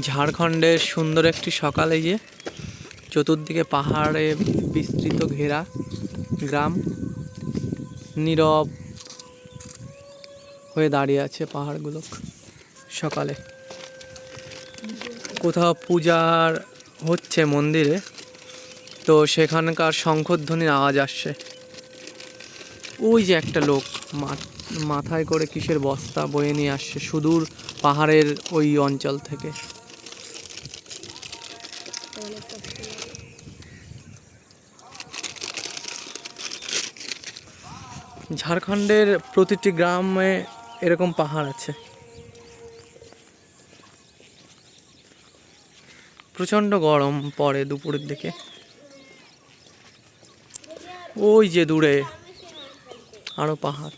ঝাড়খণ্ডের সুন্দর একটি সকালে, যে চতুর্দিকে পাহাড়ে বিস্তৃত ঘেরা গ্রাম নীরব হয়ে দাঁড়িয়ে আছে পাহাড়গুলো। সকালে কোথাও পূজার হচ্ছে মন্দিরে, তো সেখানকার শঙ্খধ্বনির আওয়াজ আসছে। ওই যে একটা লোক মাথায় করে কিসের বস্তা বয়ে নিয়ে আসছে সুদূর পাহাড়ের ওই অঞ্চল থেকে। ঝাড়খণ্ডের প্রতিটি গ্রামে এরকম পাহাড় আছে। প্রচণ্ড গরম পড়ে দুপুরের দিকে। ওই যে দূরে আরো পাহাড়।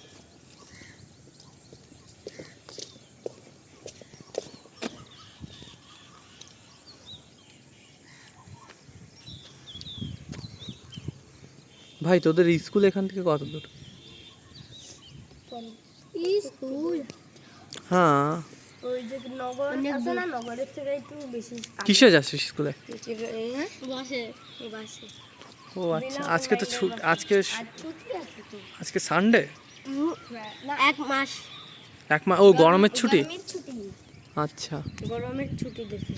ভাই, তোদের স্কুল এখান থেকে কত দূর? স্কুল হ্যাঁ, ওই যে নগর আছে না, নগরের থেকে একটু বেশি। কিসে যাচ্ছিস স্কুলে? বাসে বাসে। ও আচ্ছা, আজকে তো আজকে ছুটি আছে তো, আজকে সানডে। এক মাস। ও গরমের ছুটি। ছুটি, আচ্ছা, গরমের ছুটি দিয়েছে।